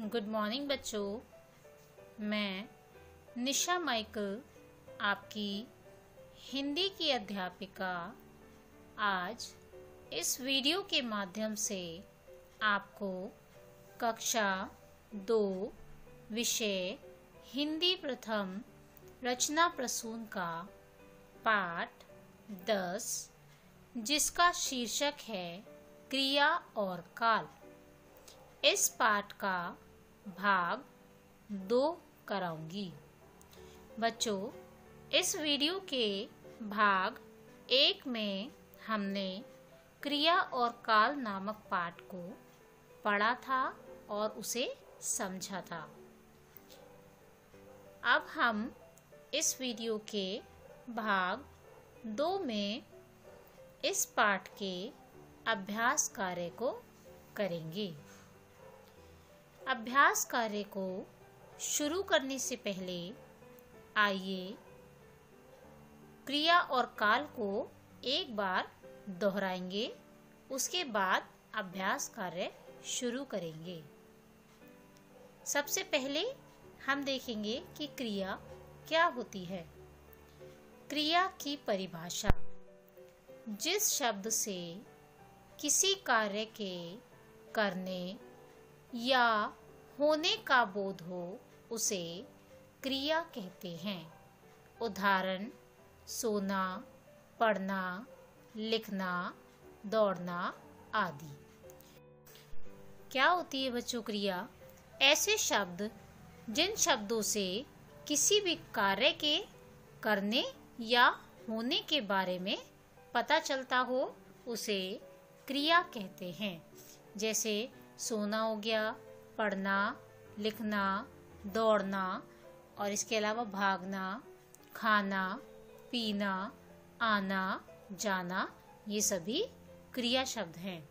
Good morning बच्चों। मैं निशा Michael, आपकी हिंदी की अध्यापिका, आज इस वीडियो के माध्यम से आपको कक्षा 2 विषय हिंदी प्रथम रचना प्रसून का पाठ 10, जिसका शीर्षक है क्रिया और काल, इस पाठ का भाग 2 कराऊंगी। बच्चों, इस वीडियो के भाग 1 में हमने क्रिया और काल नामक पाठ को पढ़ा था और उसे समझा था। अब हम इस वीडियो के भाग 2 में इस पाठ के अभ्यास कार्य को करेंगे। अभ्यास कार्य को शुरू करने से पहले आइए क्रिया और काल को एक बार दोहराएंगे, उसके बाद अभ्यास कार्य शुरू करेंगे। सबसे पहले हम देखेंगे कि क्रिया क्या होती है। क्रिया की परिभाषा: जिस शब्द से किसी कार्य के करने या होने का बोध हो उसे क्रिया कहते हैं। उदाहरण: सोना, पढ़ना, लिखना, दौड़ना आदि। क्या होती है बच्चों क्रिया? ऐसे शब्द जिन शब्दों से किसी भी कार्य के करने या होने के बारे में पता चलता हो उसे क्रिया कहते हैं। जैसे सोना हो गया, पढ़ना, लिखना, दौड़ना, और इसके अलावा भागना, खाना, पीना, आना, जाना, ये सभी क्रिया शब्द हैं।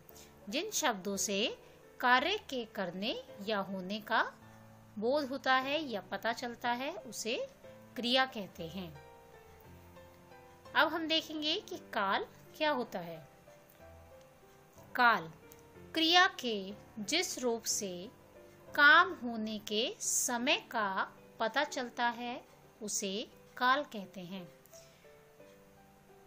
जिन शब्दों से कार्य के करने या होने का बोध होता है या पता चलता है उसे क्रिया कहते हैं। अब हम देखेंगे कि काल क्या होता है। काल क्रिया के जिस रूप से काम होने के समय का पता चलता है उसे काल कहते हैं।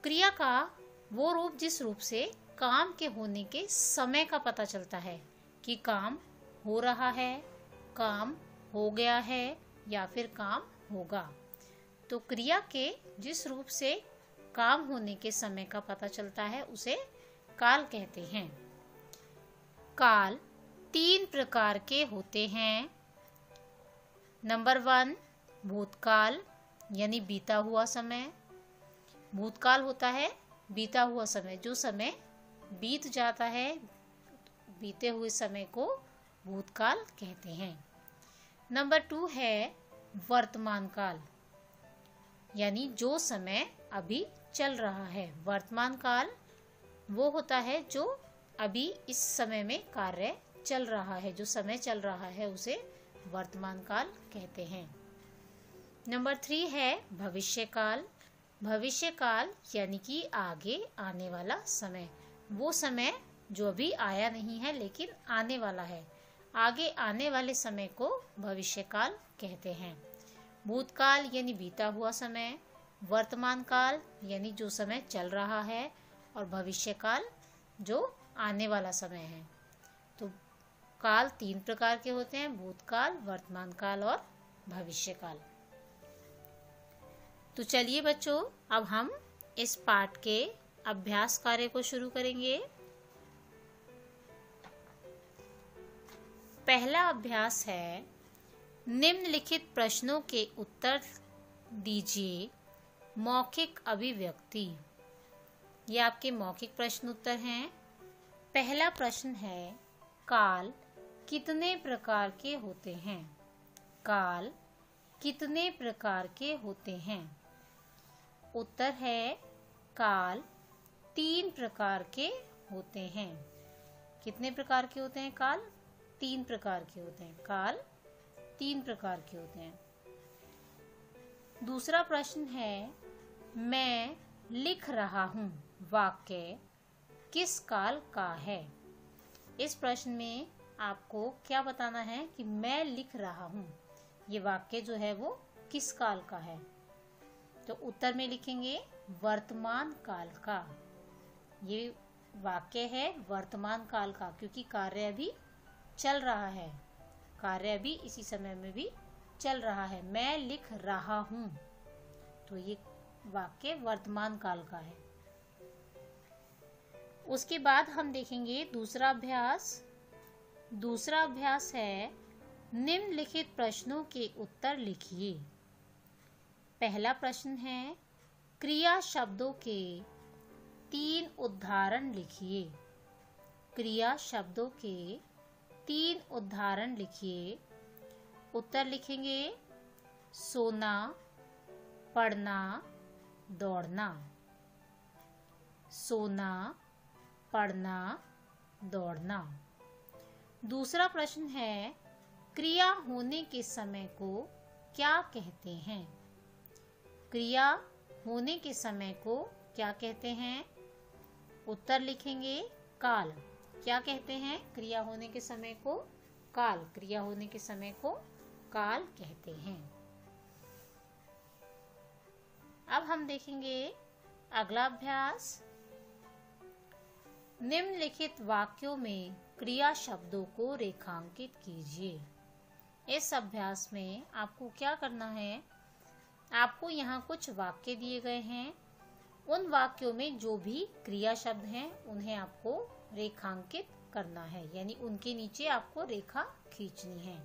क्रिया का वो रूप जिस रूप से काम के होने के समय का पता चलता है कि काम हो रहा है, काम हो गया है या फिर काम होगा। तो क्रिया के जिस रूप से काम होने के समय का पता चलता है उसे काल कहते हैं। काल 3 प्रकार के होते हैं। नंबर 1 भूतकाल यानी बीता हुआ समय। भूतकाल होता है बीता हुआ समय, जो समय बीत जाता है, बीते हुए समय को भूतकाल कहते हैं। नंबर 2 है वर्तमान काल, यानी जो समय अभी चल रहा है। वर्तमान काल वो होता है जो अभी इस समय में कार्य चल रहा है, जो समय चल रहा है उसे वर्तमान काल कहते हैं। नंबर 3 है भविष्य काल। भविष्य काल यानी कि आगे आने वाला समय, वो समय जो अभी आया नहीं है लेकिन आने वाला है, आगे आने वाले समय को भविष्य काल कहते हैं। भूतकाल यानी बीता हुआ समय, वर्तमान काल यानी जो समय चल रहा है, और भविष्य काल जो आने वाला समय है। तो काल 3 प्रकार के होते हैं: भूतकाल, वर्तमान काल और भविष्य काल। तो चलिए बच्चों, अब हम इस पाठ के अभ्यास कार्य को शुरू करेंगे। पहला अभ्यास है, निम्नलिखित प्रश्नों के उत्तर दीजिए। मौखिक अभिव्यक्ति। ये आपके मौखिक प्रश्न उत्तर हैं। पहला प्रश्न है, काल कितने प्रकार के होते हैं? काल कितने प्रकार के होते हैं? उत्तर है, काल 3 प्रकार के होते हैं। कितने प्रकार के होते हैं काल? 3 प्रकार के होते हैं। काल 3 प्रकार के होते हैं। दूसरा प्रश्न है, मैं लिख रहा हूँ वाक्य किस काल का है? इस प्रश्न में आपको क्या बताना है कि मैं लिख रहा हूँ। ये वाक्य जो है वो किस काल का है? तो उत्तर में लिखेंगे वर्तमान काल का। ये वाक्य है वर्तमान काल का, क्योंकि कार्य अभी चल रहा है, कार्य अभी इसी समय में भी चल रहा है। मैं लिख रहा हूँ, तो ये वाक्य वर्तमान काल का है। उसके बाद हम देखेंगे दूसरा अभ्यास। दूसरा अभ्यास है निम्नलिखित प्रश्नों के उत्तर लिखिए। पहला प्रश्न है क्रिया शब्दों के 3 उदाहरण लिखिए। क्रिया शब्दों के 3 उदाहरण लिखिए। उत्तर लिखेंगे सोना, पढ़ना, दौड़ना। सोना, पढ़ना, दौड़ना। दूसरा प्रश्न है क्रिया होने के समय को क्या कहते हैं? क्रिया होने के समय को क्या कहते हैं? उत्तर लिखेंगे काल। क्या कहते हैं क्रिया होने के समय को? काल। क्रिया होने के समय को काल कहते हैं। अब हम देखेंगे अगला अभ्यास। निम्नलिखित वाक्यों में क्रिया शब्दों को रेखांकित कीजिए। इस अभ्यास में आपको क्या करना है? आपको यहाँ कुछ वाक्य दिए गए हैं। उन वाक्यों में जो भी क्रिया शब्द हैं उन्हें आपको रेखांकित करना है, यानी उनके नीचे आपको रेखा खींचनी है।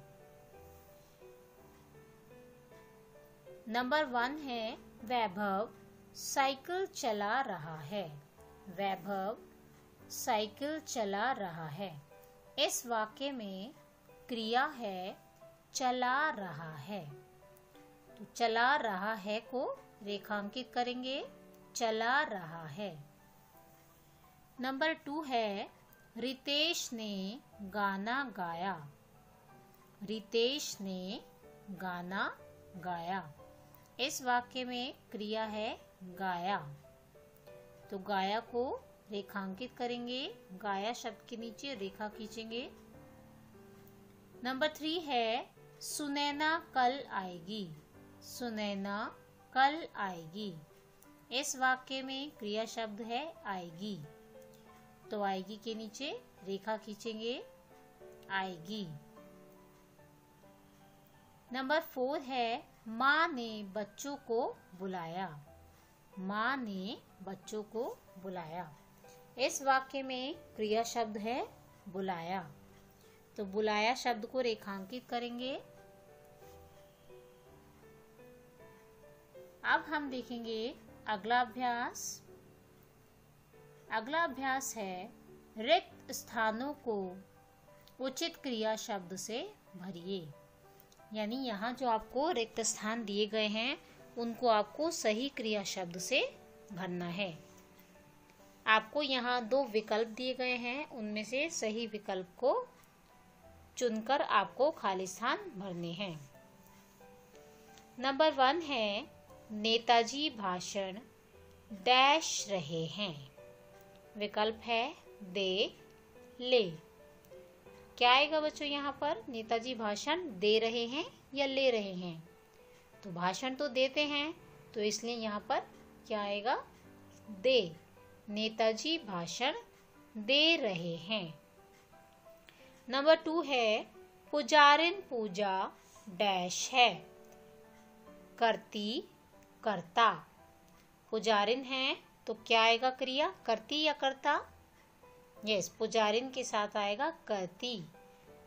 नंबर 1 है वैभव साइकिल चला रहा है। वैभव साइकिल चला रहा है। इस वाक्य में क्रिया है चला रहा है, तो चला रहा है को रेखांकित करेंगे, चला रहा है। नंबर 2 है रितेश ने गाना गाया। रितेश ने गाना गाया। इस वाक्य में क्रिया है गाया, तो गाया को रेखांकित करेंगे, गाया शब्द के नीचे रेखा खींचेंगे। नंबर 3 है सुनैना कल आएगी। सुनैना कल आएगी। इस वाक्य में क्रिया शब्द है आएगी, तो आएगी के नीचे रेखा खींचेंगे, आएगी। नंबर 4 है माँ ने बच्चों को बुलाया। माँ ने बच्चों को बुलाया। इस वाक्य में क्रिया शब्द है बुलाया, तो बुलाया शब्द को रेखांकित करेंगे। अब हम देखेंगे अगला अभ्यास। अगला अभ्यास है रिक्त स्थानों को उचित क्रिया शब्द से भरिए। यानी यहाँ जो आपको रिक्त स्थान दिए गए हैं उनको आपको सही क्रिया शब्द से भरना है। आपको यहाँ 2 विकल्प दिए गए हैं, उनमें से सही विकल्प को चुनकर आपको खाली स्थान भरने हैं। नंबर 1 है नेताजी भाषण डैश रहे हैं। विकल्प है दे, ले। क्या आएगा बच्चों यहाँ पर? नेताजी भाषण दे रहे हैं या ले रहे हैं? तो भाषण तो देते हैं, तो इसलिए यहाँ पर क्या आएगा? दे। नेताजी भाषण दे रहे हैं। नंबर 2 है पुजारिन पूजा डैश है। करती, करता। पुजारिन है तो क्या आएगा क्रिया? करती या करता? यस, पुजारिन के साथ आएगा करती।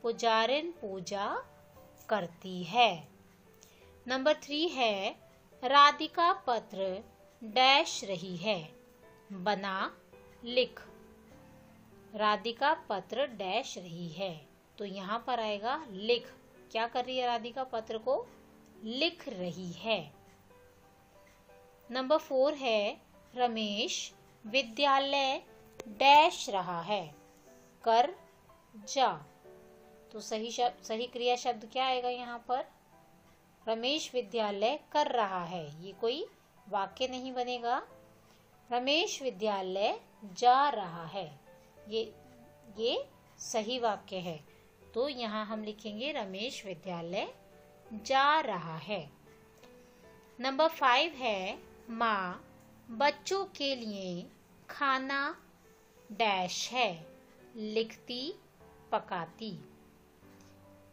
पुजारिन पूजा करती है। नंबर 3 है राधिका पत्र डैश रही है। बना, लिख। राधिका पत्र डैश रही है, तो यहाँ पर आएगा लिख। क्या कर रही है? राधिका पत्र को लिख रही है। नंबर 4 है रमेश विद्यालय डैश रहा है। कर, जा। तो सही क्रिया शब्द क्या आएगा यहाँ पर? रमेश विद्यालय कर रहा है। ये कोई वाक्य नहीं बनेगा। रमेश विद्यालय जा रहा है, ये सही वाक्य है। तो यहाँ हम लिखेंगे रमेश विद्यालय जा रहा है। नंबर 5 है माँ बच्चों के लिए खाना डैश है, लिखती पकाती।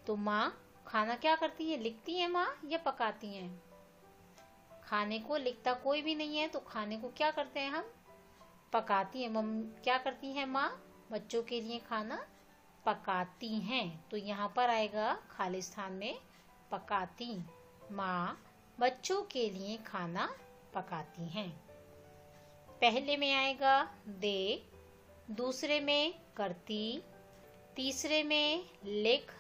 तो माँ खाना क्या करती है, लिखती है माँ या पकाती हैं? खाने को लिखता कोई भी नहीं है, तो खाने को क्या करते हैं हम, पकाती है। क्या करती है माँ, बच्चों के लिए खाना पकाती हैं। तो यहाँ पर आएगा खाली स्थान में पकाती। माँ बच्चों के लिए खाना पकाती हैं। पहले में आएगा दे, दूसरे में करती, तीसरे में लिख,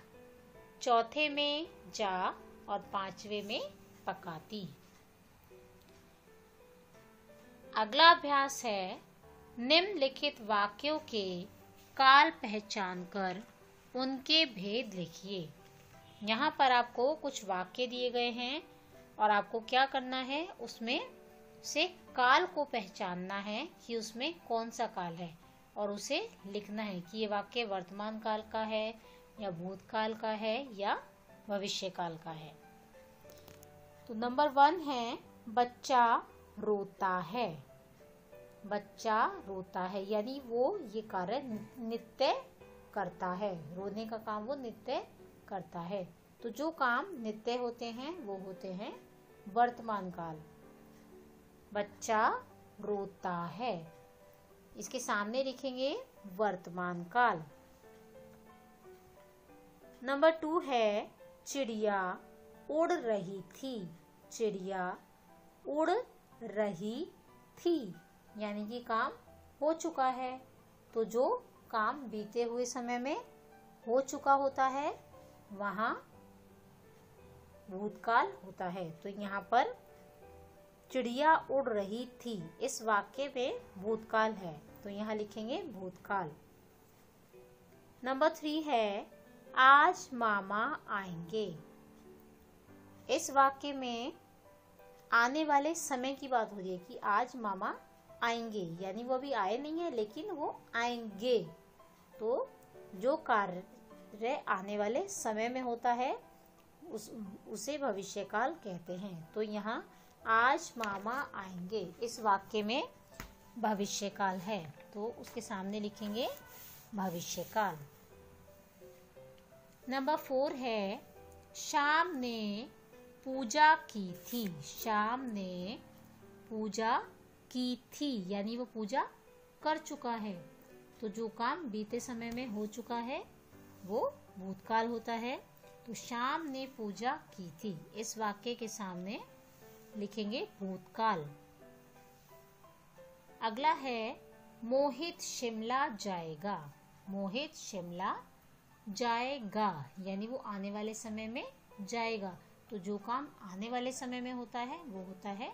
चौथे में जा और पांचवे में पकाती। अगला अभ्यास है निम्नलिखित वाक्यों के काल पहचान कर उनके भेद लिखिए। यहाँ पर आपको कुछ वाक्य दिए गए हैं और आपको क्या करना है, उसमें से काल को पहचानना है कि उसमें कौन सा काल है और उसे लिखना है कि ये वाक्य वर्तमान काल का है या भूतकाल का है या भविष्य काल का है। तो नंबर 1 है बच्चा रोता है। बच्चा रोता है यानी वो ये कार्य नित्य करता है, रोने का काम वो नित्य करता है। तो जो काम नित्य होते हैं वो होते हैं वर्तमान काल। बच्चा रोता है, इसके सामने लिखेंगे वर्तमान काल। नंबर 2 है चिड़िया उड़ रही थी। चिड़िया उड़ रही थी यानी कि काम हो चुका है। तो जो काम बीते हुए समय में हो चुका होता है वहाँ भूतकाल होता है। तो यहाँ पर चिड़िया उड़ रही थी, इस वाक्य में भूतकाल है, तो यहाँ लिखेंगे भूतकाल। नंबर 3 है आज मामा आएंगे। इस वाक्य में आने वाले समय की बात हो रही है कि आज मामा आएंगे, यानी वो अभी आए नहीं है लेकिन वो आएंगे। तो जो कार्य आने वाले समय में होता है उसे भविष्यकाल कहते हैं। तो यहाँ आज मामा आएंगे, इस वाक्य में भविष्यकाल है, तो उसके सामने लिखेंगे भविष्यकाल। नंबर 4 है शाम ने पूजा की थी। शाम ने पूजा की थी यानी वो पूजा कर चुका है। तो जो काम बीते समय में हो चुका है वो भूतकाल होता है। तो शाम ने पूजा की थी, इस वाक्य के सामने लिखेंगे भूतकाल। अगला है मोहित शिमला जाएगा। मोहित शिमला जाएगा यानी वो आने वाले समय में जाएगा। तो जो काम आने वाले समय में होता है वो होता है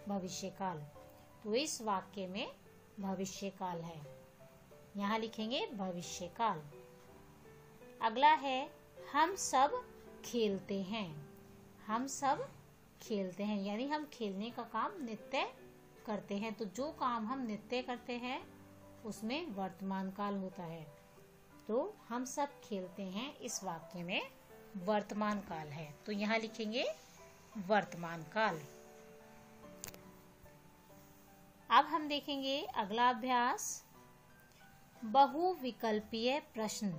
भविष्यकाल। तो इस वाक्य में भविष्यकाल है, यहाँ लिखेंगे भविष्यकाल। अगला है हम सब खेलते हैं। हम सब खेलते हैं यानी हम खेलने का काम नित्य करते हैं। तो जो काम हम नित्य करते हैं उसमें वर्तमान काल होता है। तो हम सब खेलते हैं, इस वाक्य में वर्तमान काल है, तो यहाँ लिखेंगे वर्तमान काल। अब हम देखेंगे अगला अभ्यास बहुविकल्पीय प्रश्न।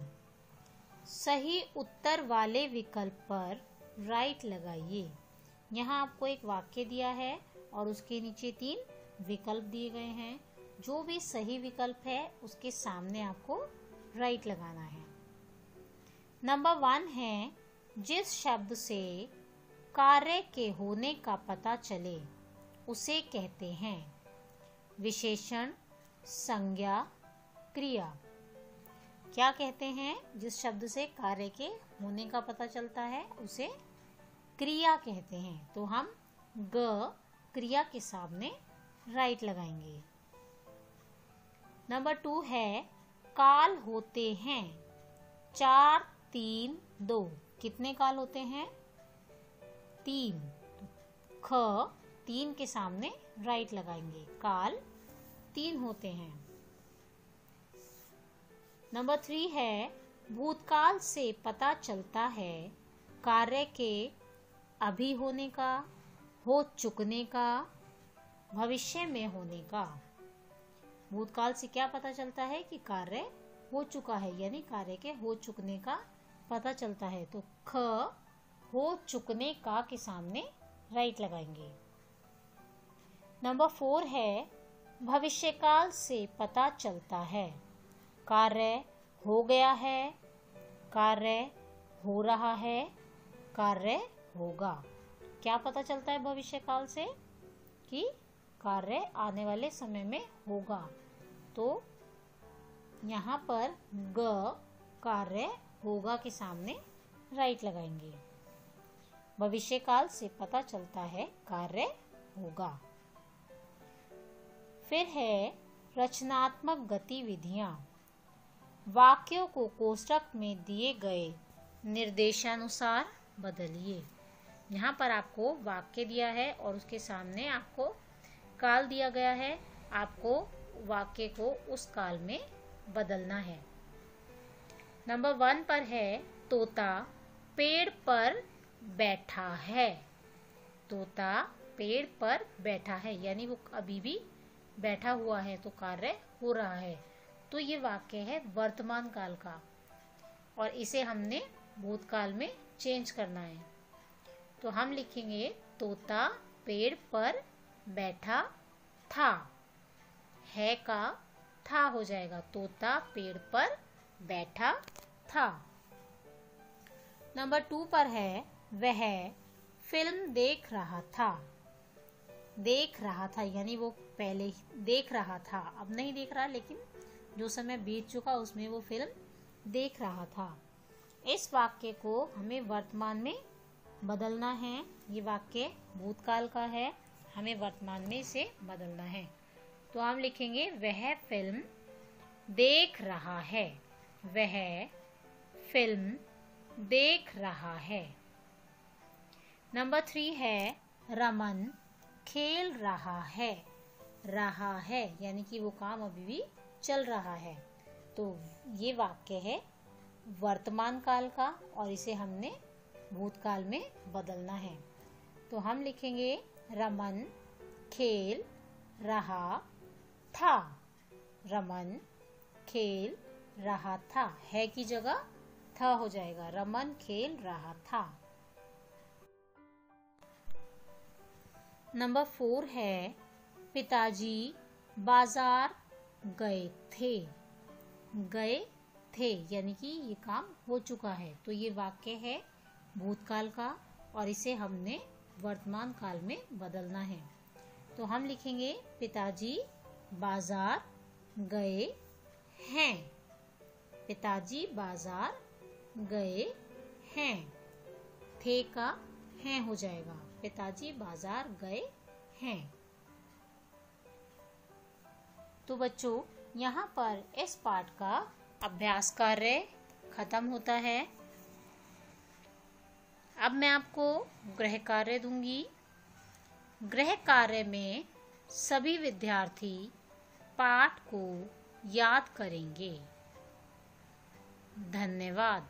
सही उत्तर वाले विकल्प पर राइट लगाइए। यहाँ आपको एक वाक्य दिया है और उसके नीचे 3 विकल्प दिए गए हैं। जो भी सही विकल्प है उसके सामने आपको राइट लगाना है। नंबर 1 है जिस शब्द से कार्य के होने का पता चले उसे कहते हैं विशेषण, संज्ञा, क्रिया। क्या कहते हैं? जिस शब्द से कार्य के होने का पता चलता है उसे क्रिया कहते हैं। तो हम ग क्रिया के सामने राइट लगाएंगे। नंबर 2 है काल होते हैं 4, 3, 2। कितने काल होते हैं? 3। ख 3 के सामने राइट लगाएंगे, काल 3 होते हैं। नंबर 3 है भूतकाल से पता चलता है कार्य के अभी होने का, हो चुकने का, भविष्य में होने का। भूतकाल से क्या पता चलता है कि कार्य हो चुका है, यानी कार्य के हो चुकने का पता चलता है। तो ख हो चुकने का के सामने राइट लगाएंगे। नंबर 4 है भविष्यकाल से पता चलता है कार्य हो गया है, कार्य हो रहा है, कार्य होगा। क्या पता चलता है भविष्यकाल से? कि कार्य आने वाले समय में होगा। तो यहाँ पर ग कार्य होगा के सामने राइट लगाएंगे। भविष्यकाल से पता चलता है कार्य होगा। फिर है रचनात्मक गतिविधियां। वाक्यों को कोष्ठक में दिए गए निर्देशानुसार बदलिए। यहाँ पर आपको वाक्य दिया है और उसके सामने आपको काल दिया गया है। आपको वाक्य को उस काल में बदलना है। नंबर 1 पर है तोता पेड़ पर बैठा है। तोता पेड़ पर बैठा है, यानी वो अभी भी बैठा हुआ है, तो कार्य हो रहा है। तो ये वाक्य है वर्तमान काल का और इसे हमने भूतकाल में चेंज करना है। तो हम लिखेंगे तोता पेड़ पर बैठा था। है का था हो जाएगा। तोता पेड़ पर बैठा था। नंबर 2 पर है वह फिल्म देख रहा था। देख रहा था यानी वो पहले देख रहा था, अब नहीं देख रहा, लेकिन जो समय बीत चुका उसमें वो फिल्म देख रहा था। इस वाक्य को हमें वर्तमान में बदलना है। ये वाक्य भूतकाल का है, हमें वर्तमान में इसे बदलना है। तो हम लिखेंगे वह फिल्म देख रहा है। वह फिल्म देख रहा है। नंबर 3 है रमन खेल रहा है। रहा है यानी कि वो काम अभी भी चल रहा है। तो ये वाक्य है वर्तमान काल का और इसे हमने भूतकाल में बदलना है। तो हम लिखेंगे रमन खेल रहा था। रमन खेल रहा था। है की जगह था हो जाएगा। रमन खेल रहा था। नंबर 4 है पिताजी बाजार गए थे। गए थे यानी कि ये काम हो चुका है। तो ये वाक्य है भूतकाल का और इसे हमने वर्तमान काल में बदलना है। तो हम लिखेंगे पिताजी बाजार गए हैं। पिताजी बाजार गए हैं। थे का हैं हो जाएगा। पिताजी बाजार गए हैं। तो बच्चों यहाँ पर इस पाठ का अभ्यास कार्य खत्म होता है। अब मैं आपको गृह कार्य दूंगी। गृह कार्य में सभी विद्यार्थी पाठ को याद करेंगे। धन्यवाद।